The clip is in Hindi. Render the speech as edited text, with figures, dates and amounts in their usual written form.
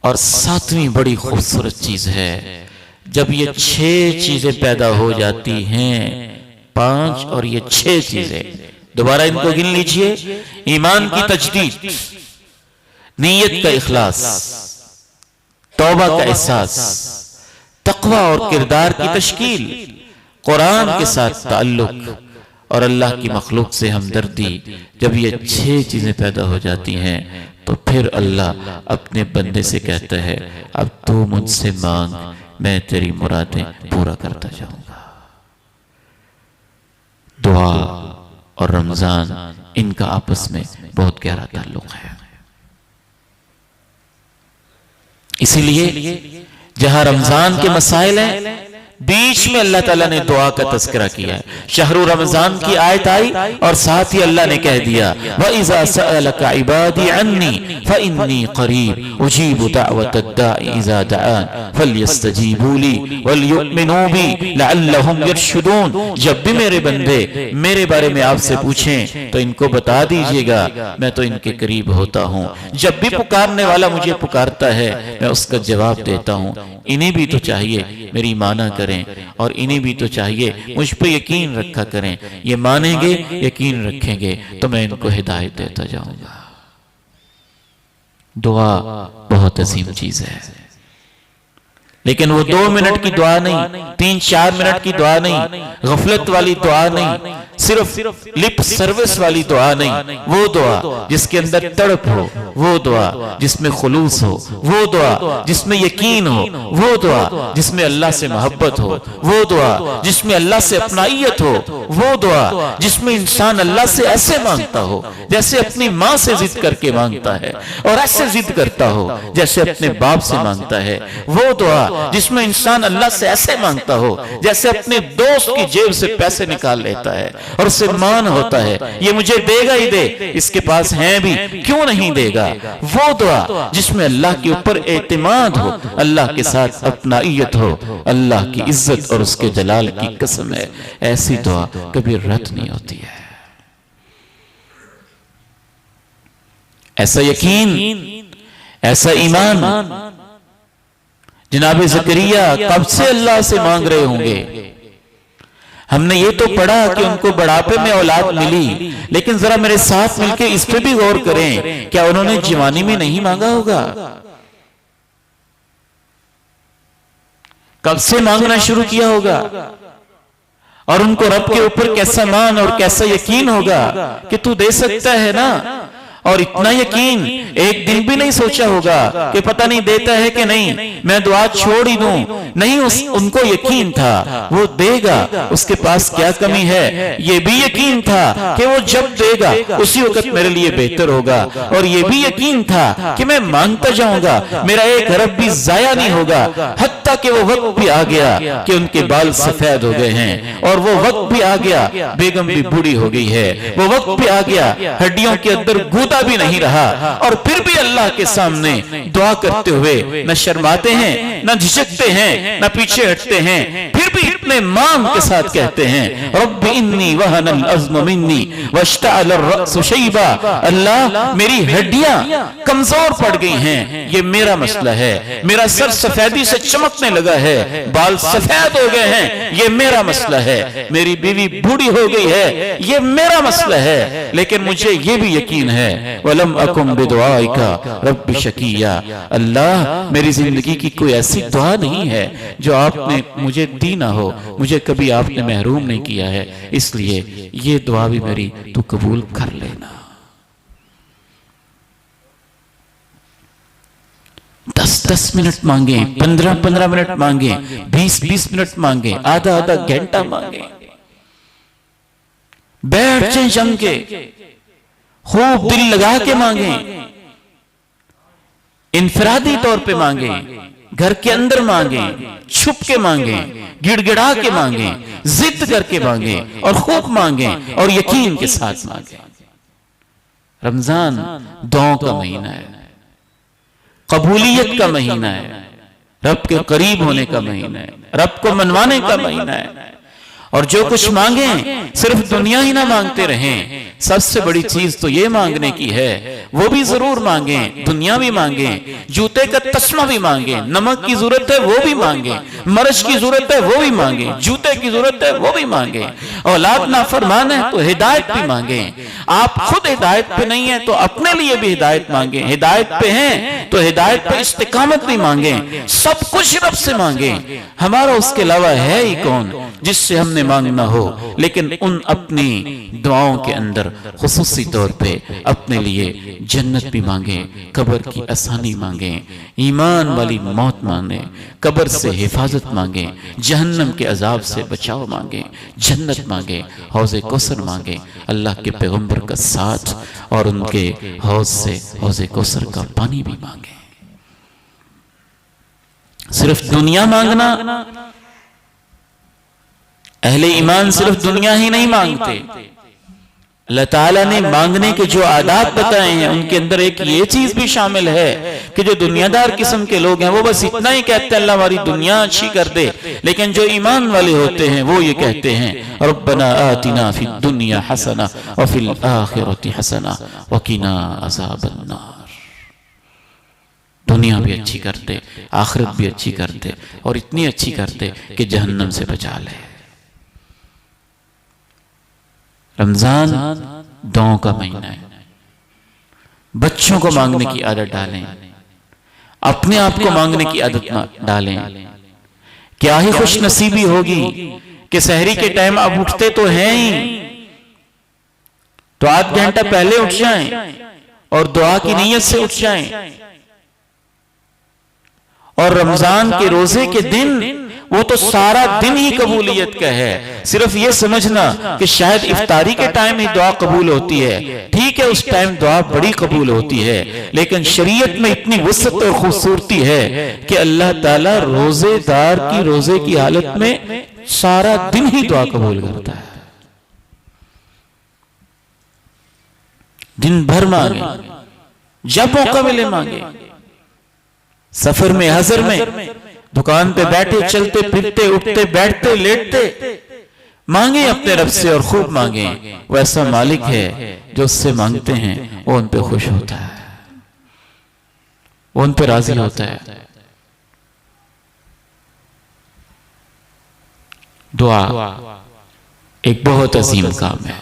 और सातवीं बड़ी खूबसूरत चीज है, जब ये 6 चीजें पैदा हो जाती हैं, 5 और ये 6 चीजें, दोबारा इनको गिन लीजिए। ईमान की तजदीद, नीयत का इखलास, तौबा का एहसास, तकवा और किरदार की तश्कील, कुरान के साथ ताल्लुक और अल्लाह की मखलूक से हमदर्दी। जब ये 6 चीजें पैदा हो जाती हैं तो फिर अल्लाह अपने बंदे से कहता है, अब तू मुझसे मांग, मैं तेरी मुरादें पूरा करता जाऊंगा। दुआ और रमजान, इनका आपस में बहुत गहरा ताल्लुक है। इसीलिए जहां रमजान के मसाइल हैं, बीच में अल्लाह ताला ने दुआ का तज़किरा किया है। शहरु रमजान की आयत आई और साथ ही अल्लाह ने कह दिया, व इज़ा सअलका इबादी अन्नी फइन्नी करीब उजीबु दाअवतद दाई इज़ा दआन फलयस्तजीबू ली वलयुमिनू बी लअल्लहुम यरशुदून। जब भी मेरे बंदे मेरे बारे में आपसे पूछें तो इनको बता दीजिएगा, मैं तो इनके करीब होता हूँ। जब भी पुकारने वाला मुझे पुकारता है, मैं उसका जवाब देता हूँ। इन्हें भी तो चाहिए मेरी माना करें, और इन्हें भी तो चाहिए मुझ पर यकीन रखा करें। ये मानेंगे, यकीन रखेंगे तो मैं इनको हिदायत देता जाऊंगा। दुआ बहुत अजीम चीज है, लेकिन वो 2 मिनट की दुआ नहीं, 3-4 मिनट की दुआ नहीं, गफलत वाली दुआ नहीं, सिर्फ लिप सर्विस वाली दुआ नहीं। वो दुआ जिसके अंदर तड़प हो, वो दुआ जिसमें खुलूस हो, वो दुआ जिसमें यकीन हो, वो दुआ जिसमें अल्लाह से मोहब्बत हो, वो दुआ जिसमें अल्लाह से अपनाइयत हो, वो दुआ जिसमें इंसान अल्लाह से ऐसे मांगता हो जैसे अपनी माँ से जिद करके मांगता है, और ऐसे जिद करता हो जैसे अपने बाप से मांगता है। वो दुआ जिसमें इंसान अल्लाह से ऐसे मांगता हो जैसे अपने दोस्त की जेब से पैसे निकाल लेता है और उससे मान होता है, ये मुझे देगा ही दे, इसके पास हैं भी, क्यों नहीं देगा। वो दुआ जिसमें अल्लाह के ऊपर एतमाद हो, अल्लाह के साथ अपनाइयत हो, अल्लाह की इज्जत और उसके जलाल की कसम है, ऐसी दुआ कभी रद्द नहीं होती है। ऐसा यकीन, ऐसा ईमान जनाब ज़करिया कब से अल्लाह से मांग रहे होंगे। हमने ये तो पढ़ा कि उनको बुढ़ापे में औलाद मिली, लेकिन जरा मेरे साथ मिलकर इस पे भी गौर करें, क्या उन्होंने जवानी में नहीं मांगा होगा? कब से मांगना शुरू किया होगा? और उनको रब के ऊपर कैसा मान और कैसा यकीन होगा कि तू दे सकता है ना। और इतना यकीन, एक दिन भी नहीं सोचा होगा कि पता नहीं देता है कि नहीं, मैं दुआ छोड़ ही दूं। नहीं, उनको यकीन था वो देगा, उसके पास क्या कमी है, ये भी यकीन था कि वो जब देगा उसी वक्त मेरे लिए बेहतर होगा। और ये भी यकीन था कि मैं मांगता जाऊंगा, मेरा एक अरब भी जाया नहीं होगा। हत्ता कि वो वक्त भी आ गया कि उनके बाल सफेद हो गए हैं, और वो वक्त भी आ गया बेगम भी बूढ़ी हो गई है, वो वक्त भी आ गया हड्डियों के अंदर गूदा भी नहीं रहा, और फिर भी अल्लाह के सामने दुआ करते हुए न शर्माते हैं, न झिझकते हैं, न पीछे हटते हैं, फिर भी इतने मांग के साथ कहते हैं, रब्बी इन्नी वहनल अज़्म मिन्नी वश्तअल अर्रअसु शैबा। अल्लाह मेरी हड्डियां कमजोर पड़ गई हैं, ये मेरा मसला है। मेरा सर सफेदी से चमकने लगा है, बाल सफेद हो गए हैं, ये मेरा मसला है। मेरी बीवी बूढ़ी हो गई है, ये मेरा मसला है। लेकिन मुझे ये भी यकीन है, वलम अकुम बिदुआइका रब्बी शकिया। अल्लाह मेरी जिंदगी की कोई ऐसी दुआ नहीं है जो आपने मुझे दी ना हो, मुझे कभी आपने महरूम नहीं किया है, इसलिए ये दुआ भी मेरी तू कबूल कर लेना। 10-10 मिनट मांगे, 15-15 मिनट मांगे, 20-20 मिनट मांगे, आधा-आधा घंटा मांगे, बैठ जाए जम के, खूब दिल लगा के मांगे, इनफरादी तौर पे मांगे, घर के अंदर मांगे, छुप के मांगे, गिड़गिड़ा के मांगे, जिद करके मांगे, और खूब मांगे और यकीन के साथ मांगे। रमजान दुआओं का महीना है, कबूलियत का महीना है, रब के करीब होने का महीना है, रब को मनवाने का महीना है। और जो कुछ मांगे सिर्फ दुनिया ही ना मांगते रहें, सबसे बड़ी चीज तो ये मांगने की है, वो भी जरूर मांगे, दुनिया भी मांगे, जूते का तस्मा भी मांगे, नमक की जरूरत है वो भी मांगे, मर्च की जरूरत है वो भी मांगे, जूते की जरूरत है वो भी मांगे, औलाद नाफरमान है तो हिदायत भी मांगे। आप खुद हिदायत पे नहीं है तो अपने लिए भी हिदायत मांगे, हिदायत पे हैं तो हिदायत पे इस्तिकामत भी मांगे, सब कुछ रब से मांगे। हमारा उसके अलावा है ही कौन जिससे हमने मांगना हो। लेकिन उन अपनी दुआओं के अंदर खुसूसी तौर पे अपने लिए जन्नत भी मांगे, कब्र की आसानी मांगे, ईमान वाली मौत मांगे, कब्र से हिफाजत मांगे, जहन्नम के अजाब से बचाव मांगे, जन्नत मांगे, हौज़े कौसर मांगे, अल्लाह के पैगंबर का साथ और उनके हौज से हौज़े कौसर का पानी भी मांगे। सिर्फ दुनिया मांगना, अहले ईमान सिर्फ दुनिया ही नहीं मांगते। अल्लाह ताला ने मांगने के जो आदाब बताए हैं उनके अंदर एक ये चीज भी शामिल है कि जो दुनियादार किस्म के लोग हैं वो बस इतना ही कहते हैं अल्लाह हमारी दुनिया अच्छी कर दे, लेकिन जो ईमान वाले होते हैं वो ये कहते हैं रब्बना आतिना फिद दुनिया हसना व फिल आखिरति हसना व क़िना अज़ाबन्नार। दुनिया भी अच्छी करते, आखिरत भी अच्छी करते और इतनी अच्छी करते कि जहन्नम से बचा ले। रमजान दुआओं का महीना है, बच्चों को मांगने की आदत डालें, अपने आप को मांगने की आदत डालें। क्या ही खुश नसीबी होगी कि सहरी के टाइम अब उठते तो हैं ही, तो आध घंटा पहले उठ जाएं और दुआ की नीयत से उठ जाएं। और रमजान के रोजे के दिन वो तो सारा दिन ही कबूलियत का है। सिर्फ ये समझना कि शायद इफ्तारी के टाइम ही दुआ कबूल होती है, ठीक है उस टाइम दुआ बड़ी कबूल होती है, लेकिन शरीयत में इतनी वसअत और खूबसूरती है कि अल्लाह ताला रोजेदार की रोजे की हालत में सारा दिन ही दुआ कबूल करता है। दिन भर मांगे, जब मौका मिले मांगे, सफर में, हजर में, दुकान पे बैठे, चलते फिरते, उठते बैठते लेटते, मांगे अपने रब से और खूब मांगे। वो ऐसा मालिक है जो उससे मांगते हैं वो उन पे खुश होता है, वो उन पे राजी होता है। दुआ एक बहुत अजीम काम है।